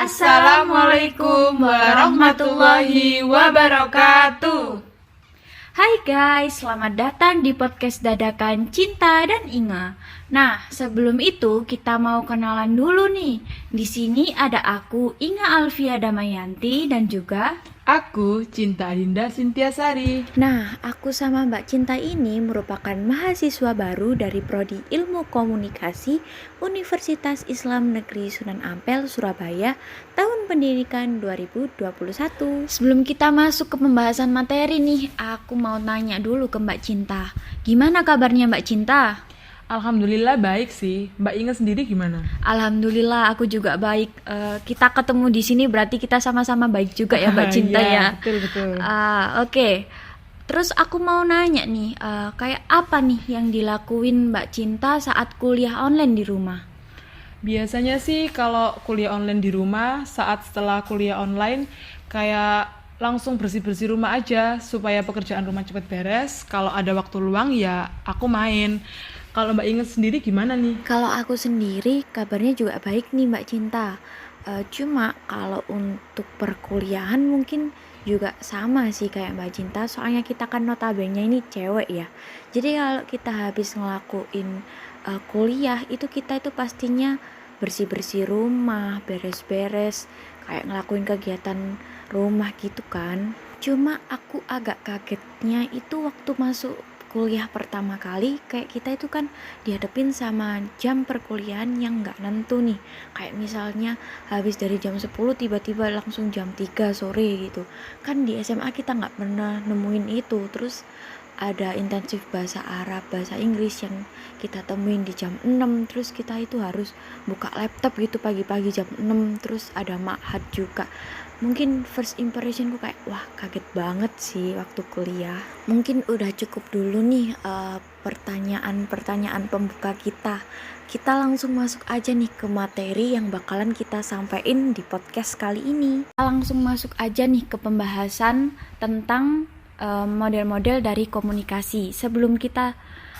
Assalamualaikum warahmatullahi wabarakatuh. Hai guys, selamat datang di podcast dadakan Cinta dan Inga. Nah, sebelum itu kita mau kenalan dulu nih. Di sini ada aku, Inga Alfia Damayanti, dan juga Aku Cinta Adinda Sintiasari. Nah, aku sama Mbak Cinta ini merupakan mahasiswa baru dari Prodi Ilmu Komunikasi Universitas Islam Negeri Sunan Ampel, Surabaya, tahun pendidikan 2021. sebelum kita masuk ke pembahasan materi nih, aku mau nanya dulu ke Mbak Cinta. Gimana kabarnya Mbak Cinta? Alhamdulillah baik sih. Mbak Inga sendiri gimana? Alhamdulillah aku juga baik. Kita ketemu di sini berarti kita sama-sama baik juga ya Mbak Cinta ya. Betul. Oke. Terus aku mau nanya nih, kayak apa nih yang dilakuin Mbak Cinta saat kuliah online di rumah? Biasanya sih kalau kuliah online di rumah, saat setelah kuliah online kayak langsung bersih-bersih rumah aja supaya pekerjaan rumah cepat beres. Kalau ada waktu luang ya aku main. Kalau Mbak Inga sendiri gimana nih? Kalau aku sendiri kabarnya juga baik nih Mbak Cinta. Cuma kalau untuk perkuliahan mungkin juga sama sih kayak Mbak Cinta. Soalnya kita kan notabene ini cewek ya. Jadi kalau kita habis ngelakuin kuliah itu kita itu pastinya bersih-bersih rumah, beres-beres, kayak ngelakuin kegiatan rumah gitu kan. Cuma aku agak kagetnya itu waktu masuk kuliah pertama kali, kayak kita itu kan dihadapin sama jam perkuliahan yang nggak nentu nih, kayak misalnya habis dari jam 10 tiba-tiba langsung jam 3 sore gitu kan. Di SMA kita nggak pernah nemuin itu. Terus ada intensif bahasa Arab, bahasa Inggris yang kita temuin di jam 6. Terus kita itu harus buka laptop gitu pagi-pagi jam 6. Terus ada ma'had juga. Mungkin first impressionku kayak wah kaget banget sih waktu kuliah. Mungkin udah cukup dulu nih pertanyaan-pertanyaan pembuka kita. Kita langsung masuk aja nih ke materi yang bakalan kita sampaikan di podcast kali ini. Kita langsung masuk aja nih ke pembahasan tentang model-model dari komunikasi. Sebelum kita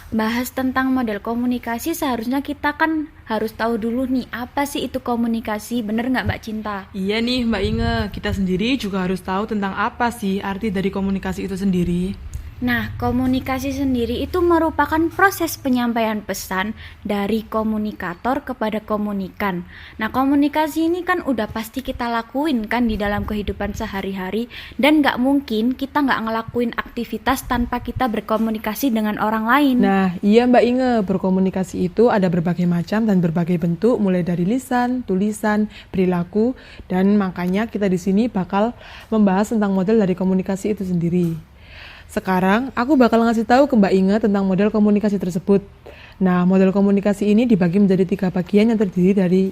bahas tentang model komunikasi, seharusnya kita kan harus tahu dulu nih apa sih itu komunikasi, bener nggak Mbak Cinta? Iya nih Mbak Inga, kita sendiri juga harus tahu tentang apa sih arti dari komunikasi itu sendiri. Nah, komunikasi sendiri itu merupakan proses penyampaian pesan dari komunikator kepada komunikan. Nah, komunikasi ini kan udah pasti kita lakuin kan di dalam kehidupan sehari-hari, dan nggak mungkin kita nggak ngelakuin aktivitas tanpa kita berkomunikasi dengan orang lain. Nah, iya Mbak Inge, berkomunikasi itu ada berbagai macam dan berbagai bentuk, mulai dari lisan, tulisan, perilaku, dan makanya kita di sini bakal membahas tentang model dari komunikasi itu sendiri. Sekarang, aku bakal ngasih tahu ke Mbak Inge tentang model komunikasi tersebut. Nah, model komunikasi ini dibagi menjadi 3 bagian yang terdiri dari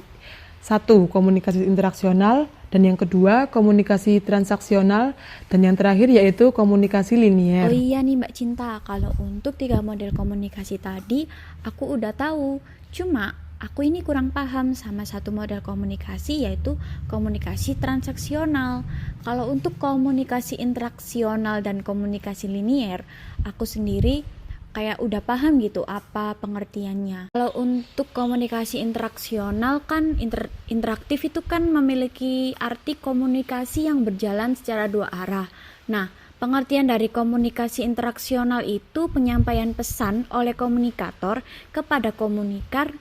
1. Komunikasi interaksional, dan yang kedua, komunikasi transaksional, dan yang terakhir yaitu komunikasi linier. Oh iya nih Mbak Cinta, kalau untuk 3 model komunikasi tadi aku udah tahu. Cuma aku ini kurang paham sama satu model komunikasi, yaitu komunikasi transaksional. Kalau untuk komunikasi interaksional dan komunikasi linier, aku sendiri kayak udah paham gitu apa pengertiannya. Kalau untuk komunikasi interaksional kan interaktif itu kan memiliki arti komunikasi yang berjalan secara 2 arah. Nah, pengertian dari komunikasi interaksional itu penyampaian pesan oleh komunikator kepada komunikan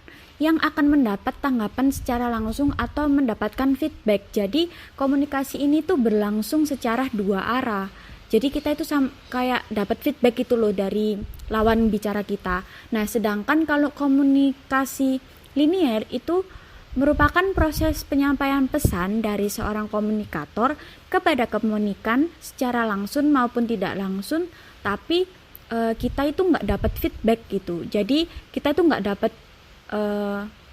yang akan mendapat tanggapan secara langsung atau mendapatkan feedback. Jadi komunikasi ini tuh berlangsung secara 2 arah. Jadi kita itu kayak dapat feedback itu loh dari lawan bicara kita. Nah, sedangkan kalau komunikasi linier itu merupakan proses penyampaian pesan dari seorang komunikator kepada komunikan secara langsung maupun tidak langsung, tapi kita itu nggak dapat feedback gitu. Jadi kita itu nggak dapat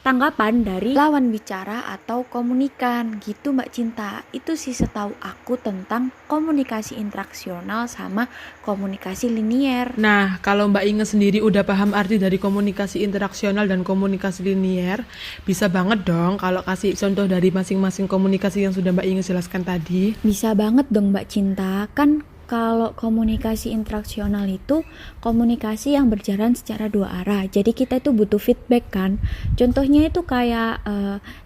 tanggapan dari lawan bicara atau komunikan gitu Mbak Cinta. Itu sih setahu aku tentang komunikasi interaksional sama komunikasi linier. Nah, kalau Mbak Inge sendiri udah paham arti dari komunikasi interaksional dan komunikasi linier, bisa banget dong kalau kasih contoh dari masing-masing komunikasi yang sudah Mbak Inge jelaskan tadi. Bisa banget dong Mbak Cinta. Kan Kalau komunikasi interaksional itu komunikasi yang berjalan secara dua arah. Jadi kita itu butuh feedback kan. Contohnya itu kayak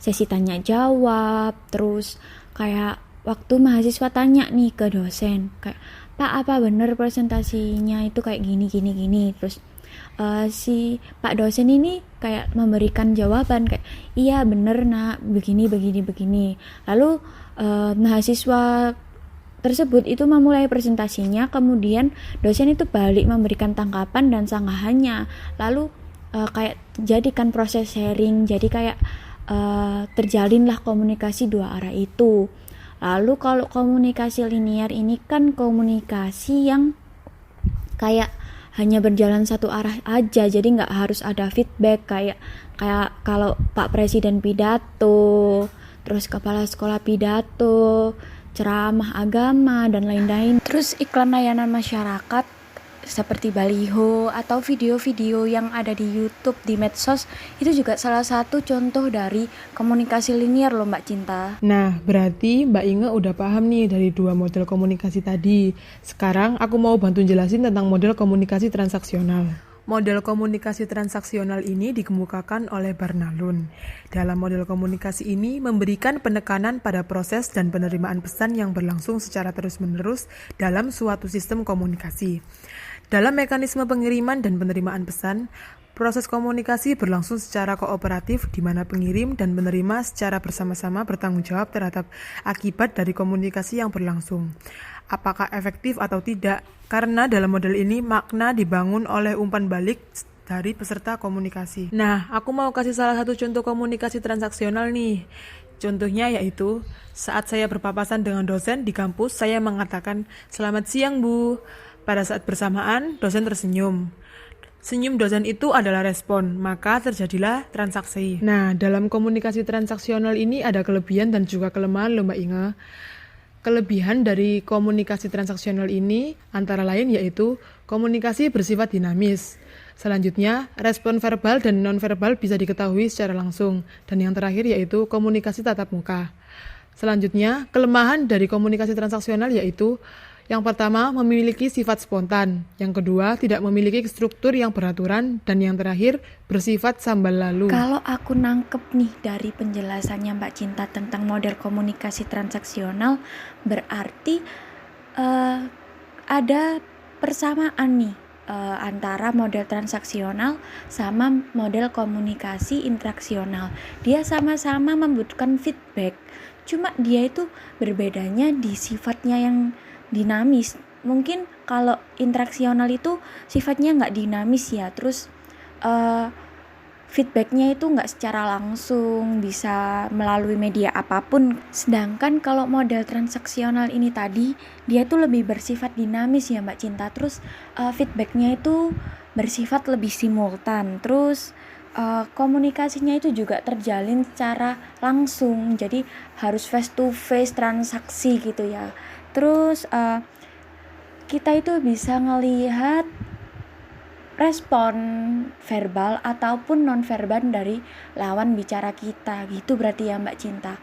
sesi tanya jawab, terus kayak waktu mahasiswa tanya nih ke dosen, kayak Pak, apa bener presentasinya itu kayak gini. Terus si Pak dosen ini kayak memberikan jawaban kayak iya bener nak, begini. Lalu mahasiswa tersebut itu memulai presentasinya, kemudian dosen itu balik memberikan tanggapan dan sanggahannya, lalu kayak jadikan proses sharing, jadi kayak terjalinlah komunikasi dua arah itu. Lalu kalau komunikasi linear ini kan komunikasi yang kayak hanya berjalan satu arah aja, jadi nggak harus ada feedback, kayak kalau Pak Presiden pidato, terus kepala sekolah pidato, ceramah agama, dan lain-lain. Terus iklan layanan masyarakat seperti baliho atau video-video yang ada di YouTube, di medsos, itu juga salah satu contoh dari komunikasi linear loh Mbak Cinta. Nah, berarti Mbak Inge udah paham nih dari dua model komunikasi tadi. Sekarang aku mau bantu jelasin tentang model komunikasi transaksional. Model komunikasi transaksional ini dikemukakan oleh Barnalun. Dalam model komunikasi ini memberikan penekanan pada proses dan penerimaan pesan yang berlangsung secara terus-menerus dalam suatu sistem komunikasi. Dalam mekanisme pengiriman dan penerimaan pesan, proses komunikasi berlangsung secara kooperatif di mana pengirim dan penerima secara bersama-sama bertanggung jawab terhadap akibat dari komunikasi yang berlangsung. Apakah efektif atau tidak? Karena dalam model ini makna dibangun oleh umpan balik dari peserta komunikasi. Nah, aku mau kasih salah satu contoh komunikasi transaksional nih. Contohnya yaitu saat saya berpapasan dengan dosen di kampus, saya mengatakan, "Selamat siang, Bu." Pada saat bersamaan, dosen tersenyum. Senyum dosen itu adalah respon, maka terjadilah transaksi. Nah, dalam komunikasi transaksional ini ada kelebihan dan juga kelemahan loh Mbak Inge. Kelebihan dari komunikasi transaksional ini antara lain yaitu komunikasi bersifat dinamis. Selanjutnya, respon verbal dan non-verbal bisa diketahui secara langsung. Dan yang terakhir yaitu komunikasi tatap muka. Selanjutnya, kelemahan dari komunikasi transaksional yaitu yang pertama, memiliki sifat spontan. Yang kedua, tidak memiliki struktur yang beraturan. Dan yang terakhir, bersifat sambal lalu. Kalau aku nangkep nih dari penjelasannya Mbak Cinta tentang model komunikasi transaksional, berarti ada persamaan nih antara model transaksional sama model komunikasi interaksional. Dia sama-sama membutuhkan feedback. Cuma dia itu berbedanya di sifatnya yang dinamis. Mungkin kalau interaksional itu sifatnya nggak dinamis ya, terus feedbacknya itu nggak secara langsung, bisa melalui media apapun. Sedangkan kalau model transaksional ini tadi, dia tuh lebih bersifat dinamis ya Mbak Cinta. Terus feedbacknya itu bersifat lebih simultan. Terus komunikasinya itu juga terjalin secara langsung, jadi harus face to face transaksi gitu ya. Terus kita itu bisa ngelihat respon verbal ataupun non-verbal dari lawan bicara kita gitu berarti ya Mbak Cinta.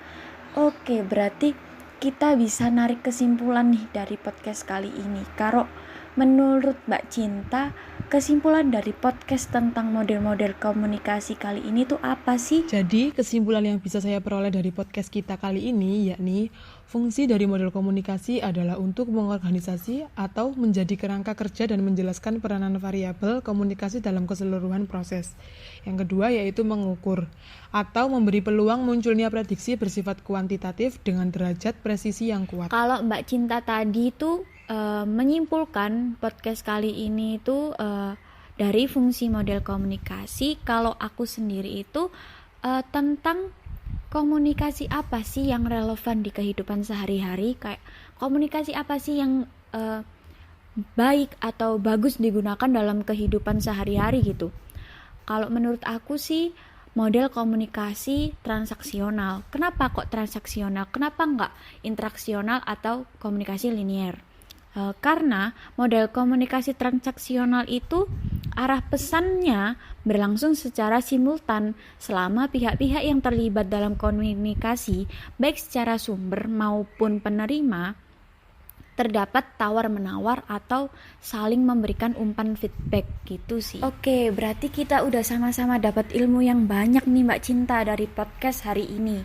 Oke, berarti kita bisa narik kesimpulan nih dari podcast kali ini. Kalau menurut Mbak Cinta, kesimpulan dari podcast tentang model-model komunikasi kali ini tuh apa sih? Jadi, kesimpulan yang bisa saya peroleh dari podcast kita kali ini yakni fungsi dari model komunikasi adalah untuk mengorganisasi atau menjadi kerangka kerja dan menjelaskan peranan variabel komunikasi dalam keseluruhan proses. Yang kedua yaitu mengukur atau memberi peluang munculnya prediksi bersifat kuantitatif dengan derajat presisi yang kuat. Kalau Mbak Cinta tadi tuh menyimpulkan podcast kali ini itu dari fungsi model komunikasi, kalau aku sendiri itu tentang komunikasi apa sih yang relevan di kehidupan sehari-hari, kayak komunikasi apa sih yang baik atau bagus digunakan dalam kehidupan sehari-hari gitu. Kalau menurut aku sih model komunikasi transaksional. Kenapa kok transaksional? Kenapa enggak interaksional atau komunikasi linear? Karena model komunikasi transaksional itu arah pesannya berlangsung secara simultan selama pihak-pihak yang terlibat dalam komunikasi, baik secara sumber maupun penerima, terdapat tawar-menawar atau saling memberikan umpan feedback gitu sih. Oke, berarti kita udah sama-sama dapat ilmu yang banyak nih Mbak Cinta dari podcast hari ini.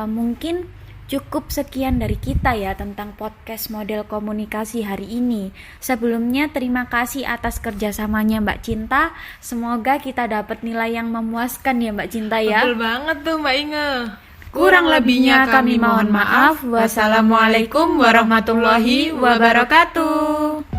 Mungkin cukup sekian dari kita ya tentang podcast model komunikasi hari ini. Sebelumnya terima kasih atas kerjasamanya Mbak Cinta. Semoga kita dapat nilai yang memuaskan ya Mbak Cinta ya. Betul banget tuh Mbak Inge. Kurang lebihnya kami mohon maaf. Wassalamualaikum warahmatullahi wabarakatuh.